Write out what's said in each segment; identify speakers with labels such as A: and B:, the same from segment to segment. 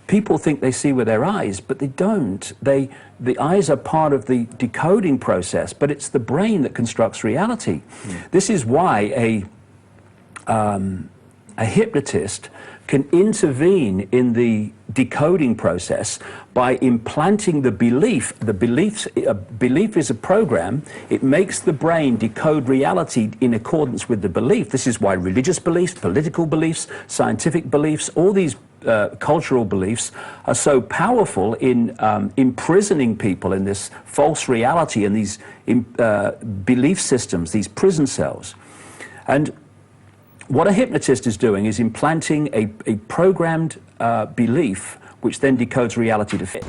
A: People think they see with their eyes, but they don't. The eyes are part of the decoding process, but it's the brain that constructs reality. This is why a hypnotist can intervene in the decoding process by implanting the belief. Belief is a program. It makes the brain decode reality in accordance with the belief. This is why religious beliefs, political beliefs, scientific beliefs, all these cultural beliefs are so powerful in imprisoning people in this false reality and these belief systems, these prison cells. And what a hypnotist is doing is implanting a programmed belief which then decodes reality to fit.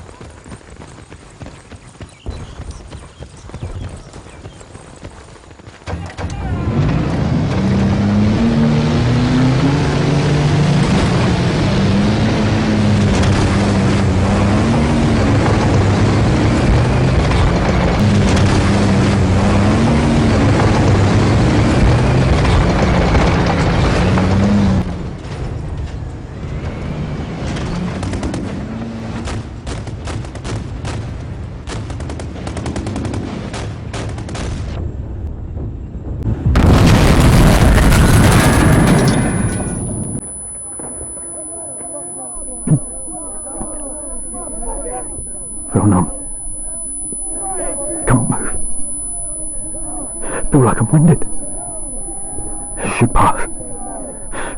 B: Feel numb. Can't move. Feel like I'm winded. It should pass.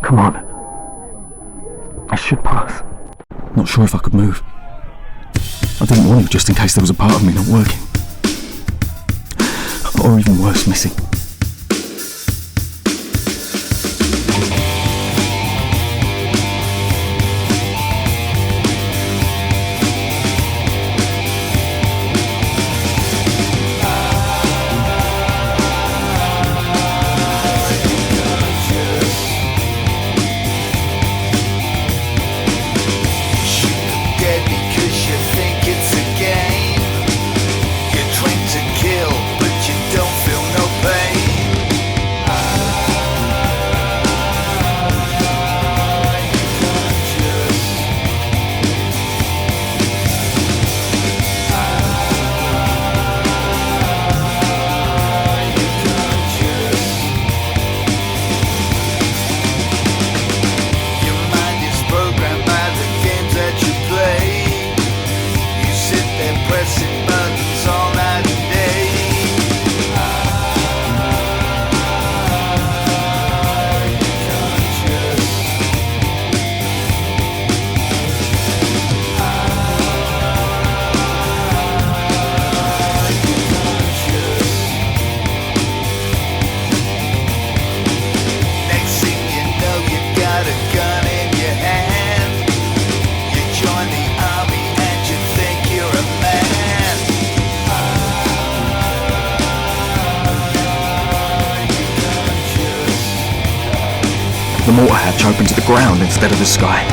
B: Come on. It should pass. Not sure if I could move. I didn't want to just in case there was a part of me not working. Or even worse, missing. The mortar hatch opened to the ground instead of the sky.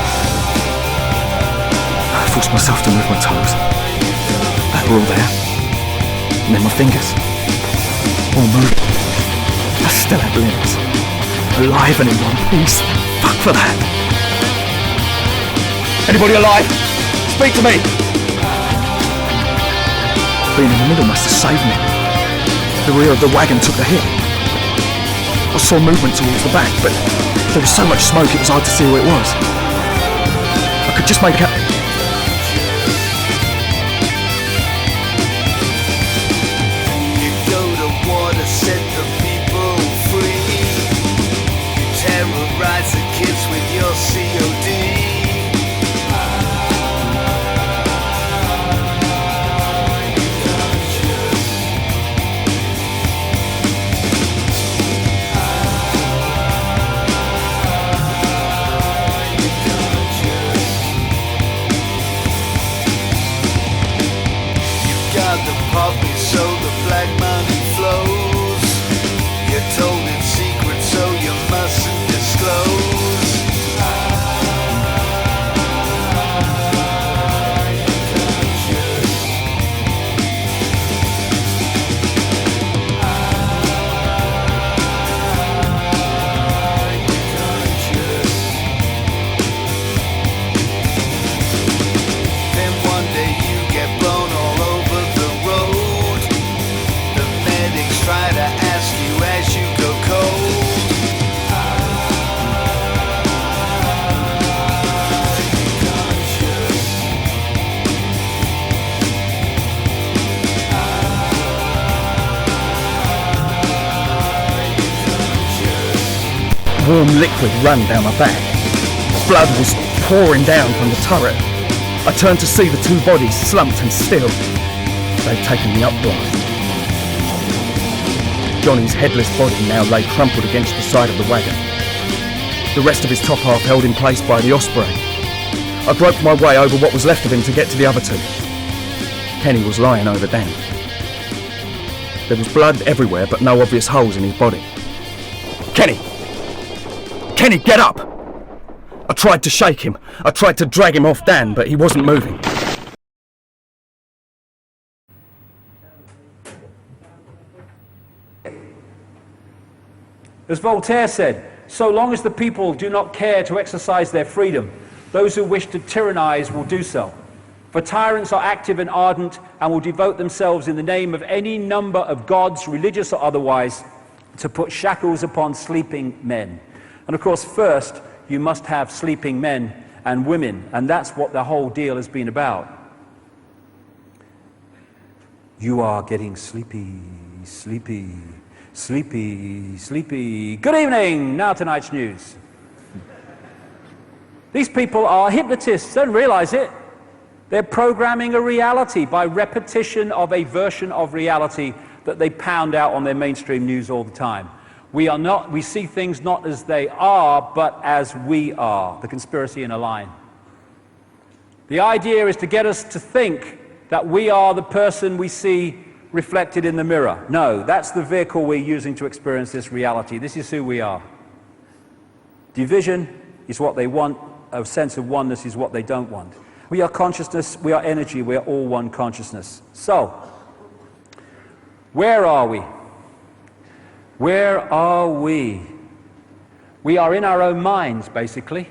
B: I forced myself to move my toes. They were all there. And then my fingers. All moving. I still had limbs. Alive and in one piece. Fuck for that. Anybody alive? Speak to me! Being in the middle must have saved me. The rear of the wagon took the hit. I saw movement towards the back, but there was so much smoke it was hard to see who it was. I could just make out...
C: You go to war to set the people free. You terrorize the kids with your COD.
B: Warm liquid ran down my back. Blood was pouring down from the turret. I turned to see the two bodies slumped and still. They'd taken the updraft. Johnny's headless body now lay crumpled against the side of the wagon. The rest of his top half held in place by the Osprey. I groped my way over what was left of him to get to the other two. Kenny was lying over Dan. There was blood everywhere, but no obvious holes in his body. Kenny! Kenny, get up! I tried to shake him. I tried to drag him off Dan, but he wasn't moving.
A: As Voltaire said, so long as the people do not care to exercise their freedom, those who wish to tyrannize will do so. For tyrants are active and ardent and will devote themselves in the name of any number of gods, religious or otherwise, to put shackles upon sleeping men. And of course, first, you must have sleeping men and women, and that's what the whole deal has been about. You are getting sleepy, sleepy, sleepy, sleepy. Good evening. Now tonight's news. These people are hypnotists, don't realize it. They're programming a reality by repetition of a version of reality that they pound out on their mainstream news all the time. We see things not as they are, but as we are. The conspiracy in a line. The idea is to get us to think that we are the person we see reflected in the mirror. No, that's the vehicle we're using to experience this reality. This is who we are. Division is what they want. A sense of oneness is what they don't want. We are consciousness, we are energy, we are all one consciousness. So, where are we? Where are we? We are in our own minds, basically.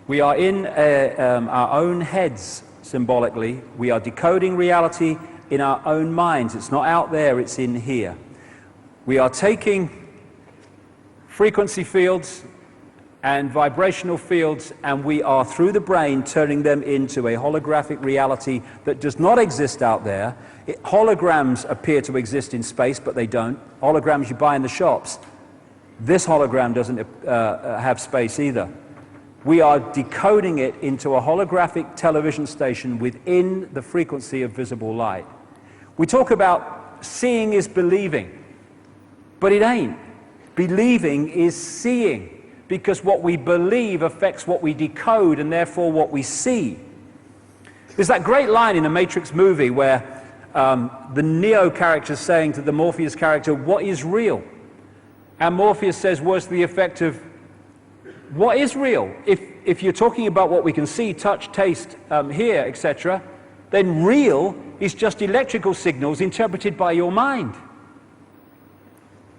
A: We are in our own heads, symbolically. We are decoding reality in our own minds. It's not out there, it's in here. We are taking frequency fields and vibrational fields, and we are, through the brain, turning them into a holographic reality that does not exist out there. Holograms appear to exist in space, but they don't. Holograms you buy in the shops. This hologram doesn't have space either. We are decoding it into a holographic television station within the frequency of visible light. We talk about seeing is believing, but it ain't. Believing is seeing, because what we believe affects what we decode and therefore what we see. There's that great line in a Matrix movie where the Neo character is saying to the Morpheus character, what is real? And Morpheus says, what's the effect of, what is real? If you're talking about what we can see, touch, taste, hear, etc., then real is just electrical signals interpreted by your mind.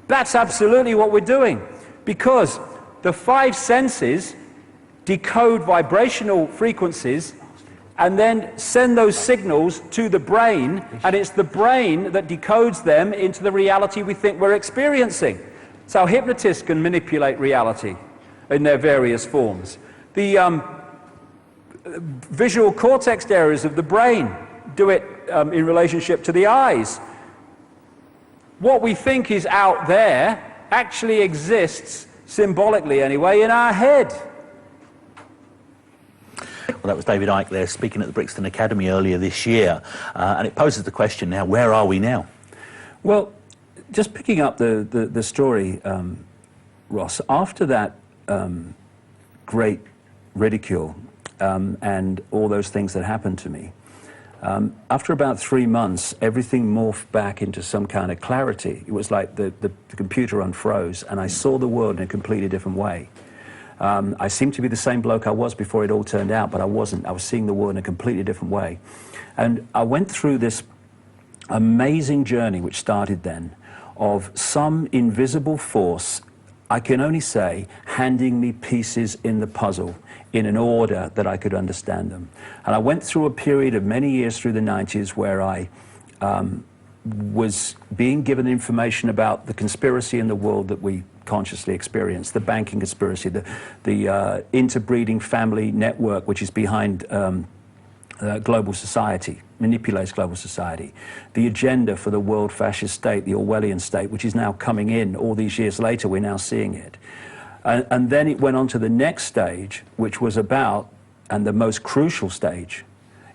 A: That's absolutely what we're doing, because the five senses decode vibrational frequencies and then send those signals to the brain, and it's the brain that decodes them into the reality we think we're experiencing. So hypnotists can manipulate reality in their various forms. The visual cortex areas of the brain do it in relationship to the eyes. What we think is out there actually exists, symbolically anyway, in our head.
D: Well, that was David Icke there speaking at the Brixton Academy earlier this year, and it poses the question now, where are we now?
A: Well, just picking up the story, Ross, after that great ridicule and all those things that happened to me, after about 3 months, everything morphed back into some kind of clarity. It was like the computer unfroze, and I saw the world in a completely different way. I seemed to be the same bloke I was before it all turned out, but I wasn't. I was seeing the world in a completely different way. And I went through this amazing journey, which started then, of some invisible force, I can only say, handing me pieces in the puzzle in an order that I could understand them. And I went through a period of many years through the 90s where I was being given information about the conspiracy in the world that we consciously experience, the banking conspiracy, the interbreeding family network which is behind global society, manipulates global society, the agenda for the world fascist state, the Orwellian state, which is now coming in all these years later, we're now seeing it. And then it went on to the next stage, which was about, and the most crucial stage,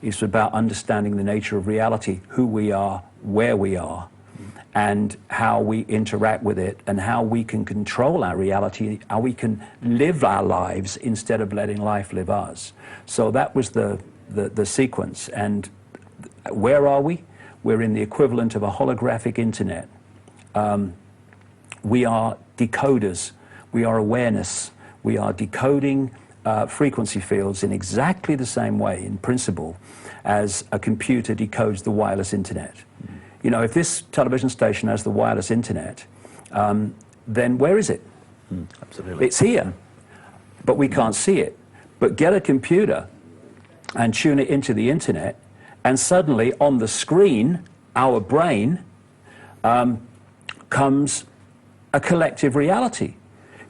A: is about understanding the nature of reality, who we are, where we are, and how we interact with it, and how we can control our reality, how we can live our lives instead of letting life live us. So that was the sequence. And where are we? We're in the equivalent of a holographic internet. We are decoders. We are awareness. We are decoding frequency fields in exactly the same way, in principle, as a computer decodes the wireless internet. You know, if this television station has the wireless internet, then where is it?
D: Absolutely.
A: It's here, but we can't see it. But get a computer and tune it into the internet, and suddenly on the screen, our brain, comes a collective reality.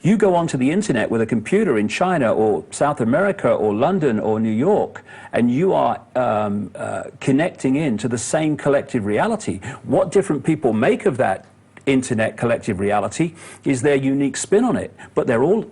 A: You go onto the internet with a computer in China or South America or London or New York, and you are connecting into the same collective reality. What different people make of that internet collective reality is their unique spin on it, but they're all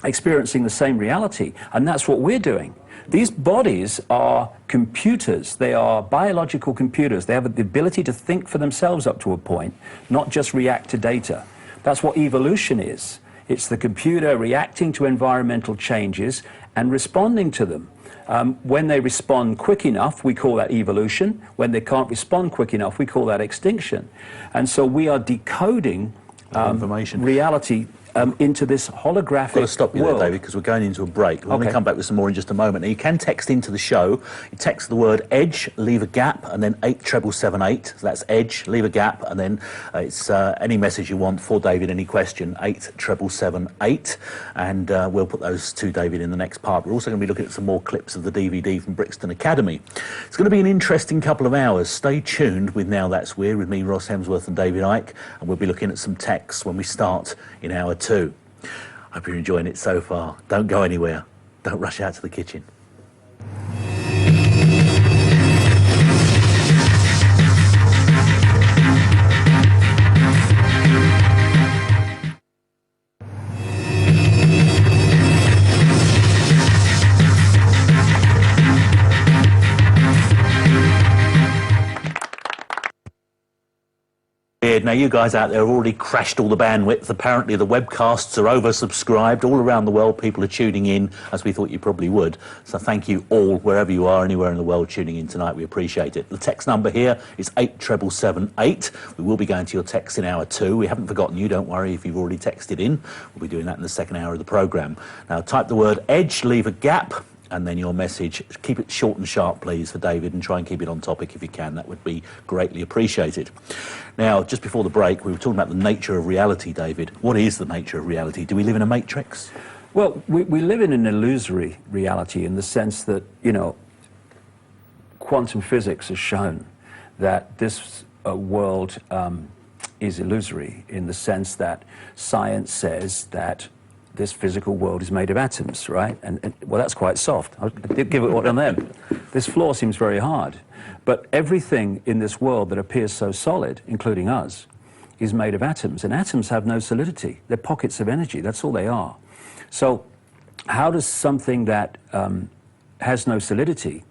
A: experiencing the same reality, and that's what we're doing. These bodies are computers. They are biological computers. They have the ability to think for themselves up to a point, not just react to data. That's what evolution is. It's the computer reacting to environmental changes and responding to them. When they respond quick enough, we call that evolution. When they can't respond quick enough, we call that extinction. And so we are decoding
D: information.
A: Reality into this holographic
D: I've got to stop you
A: world.
D: there, David, because we're going into a break. We're going
A: Okay.
D: to come back with some more in just a moment. Now, you can text into the show. You text the word EDGE, leave a gap, and then 87778. So that's EDGE, leave a gap, and then it's any message you want for David, any question, 87778. And we'll put those to David in the next part. We're also going to be looking at some more clips of the DVD from Brixton Academy. It's going to be an interesting couple of hours. Stay tuned with Now That's Weird with me, Ross Hemsworth, and David Icke, and we'll be looking at some texts when we start in hour 2. Hope you're enjoying it so far. Don't go anywhere. Don't rush out to the kitchen. Now, you guys out there have already crashed all the bandwidth. Apparently, the webcasts are oversubscribed. All around the world, people are tuning in, as we thought you probably would. So thank you all, wherever you are, anywhere in the world, tuning in tonight. We appreciate it. The text number here is 87778. We will be going to your texts in hour 2. We haven't forgotten you. Don't worry if you've already texted in. We'll be doing that in the second hour of the programme. Now, type the word EDGE, leave a gap, and then your message. Keep it short and sharp, please, for David, and try and keep it on topic if you can. That would be greatly appreciated. Now, just before the break, we were talking about the nature of reality, David. What is the nature of reality? Do we live in a matrix?
A: Well, we live in an illusory reality in the sense that, you know, quantum physics has shown that this world is illusory in the sense that science says that this physical world is made of atoms, right? And well, that's quite soft. I'll give it one on them. This floor seems very hard. But everything in this world that appears so solid, including us, is made of atoms. And atoms have no solidity. They're pockets of energy. That's all they are. So how does something that has no solidity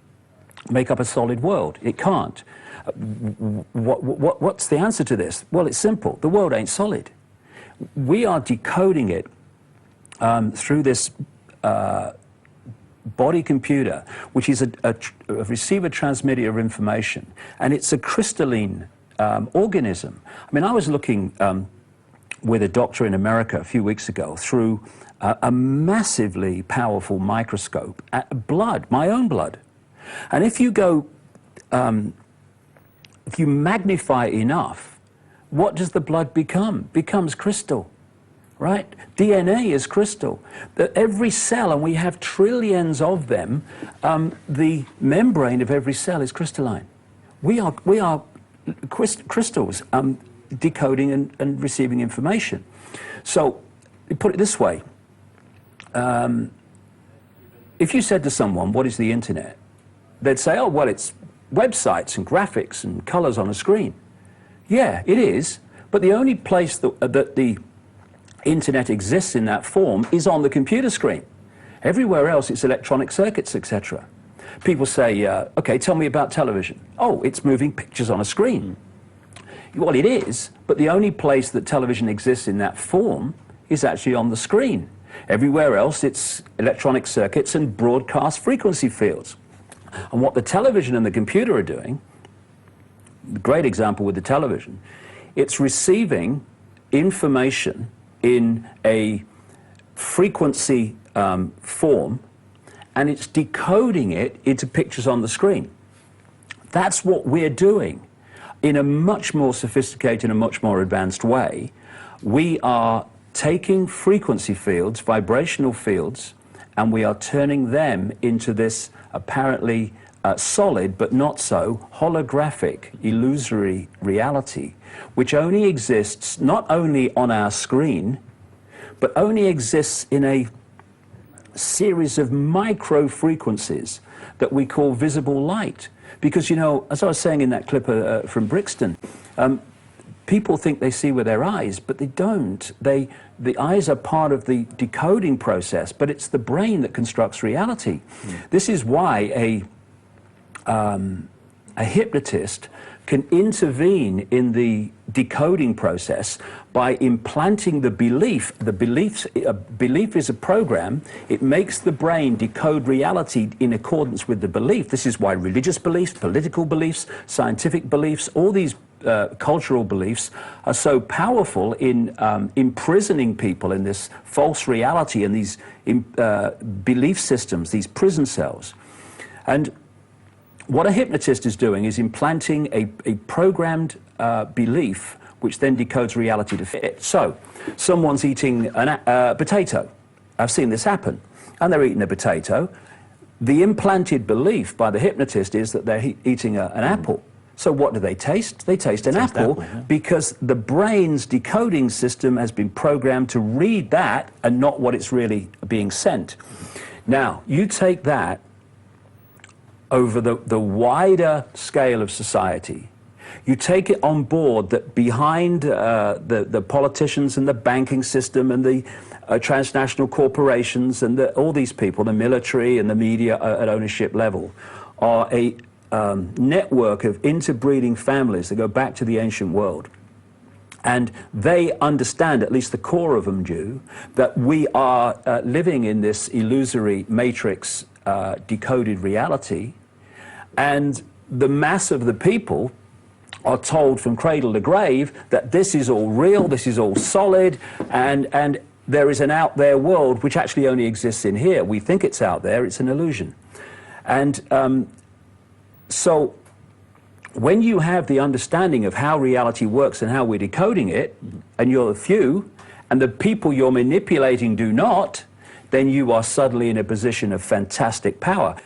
A: make up a solid world? It can't. What's the answer to this? Well, it's simple. The world ain't solid. We are decoding it through this body computer, which is a receiver-transmitter of information, and it's a crystalline organism. I mean, I was looking with a doctor in America a few weeks ago through a massively powerful microscope at blood, my own blood. And if you go, if you magnify enough, what does the blood become? Becomes crystal. Right? DNA is crystal. Every cell, and we have trillions of them, the membrane of every cell is crystalline. We are crystals decoding and receiving information. So, put it this way. If you said to someone, what is the internet? They'd say, oh, well, it's websites and graphics and colors on a screen. Yeah, it is. But the only place that the internet exists in that form is on the computer screen. Everywhere else, it's electronic circuits, etc. People say, okay, tell me about television. Oh, it's moving pictures on a screen. Well, it is, but the only place that television exists in that form is actually on the screen. Everywhere else, it's electronic circuits and broadcast frequency fields. And what the television and the computer are doing, the great example with the television, it's receiving information in a frequency form, and it's decoding it into pictures on the screen. That's what we're doing. In a much more sophisticated and much more advanced way, we are taking frequency fields, vibrational fields, and we are turning them into this apparently solid but not so holographic, illusory reality, which only exists not only on our screen, but only exists in a series of micro frequencies that we call visible light. Because, you know, as I was saying in that clip from Brixton, people think they see with their eyes, but they don't. The eyes are part of the decoding process, but it's the brain that constructs reality. This is why a hypnotist can intervene in the decoding process by implanting the belief. Belief is a program. It makes the brain decode reality in accordance with the belief. This is why religious beliefs, political beliefs, scientific beliefs, all these cultural beliefs are so powerful in imprisoning people in this false reality and these belief systems, these prison cells. And what a hypnotist is doing is implanting a programmed belief which then decodes reality to fit. So, someone's eating a potato. I've seen this happen. And they're eating a potato. The implanted belief by the hypnotist is that they're eating an apple. So what do they taste? They taste an apple, yeah, because the brain's decoding system has been programmed to read that and not what it's really being sent. Now, you take that over the wider scale of society. You take it on board that behind the politicians and the banking system and the transnational corporations and all these people, the military and the media at ownership level, are a network of interbreeding families that go back to the ancient world. And they understand, at least the core of them do, that we are living in this illusory matrix decoded reality, and the mass of the people are told from cradle to grave that this is all real, this is all solid, and there is an out there world which actually only exists in here. We think it's out there, it's an illusion. And so when you have the understanding of how reality works and how we're decoding it, and you're a few, and the people you're manipulating do not, then you are suddenly in a position of fantastic power.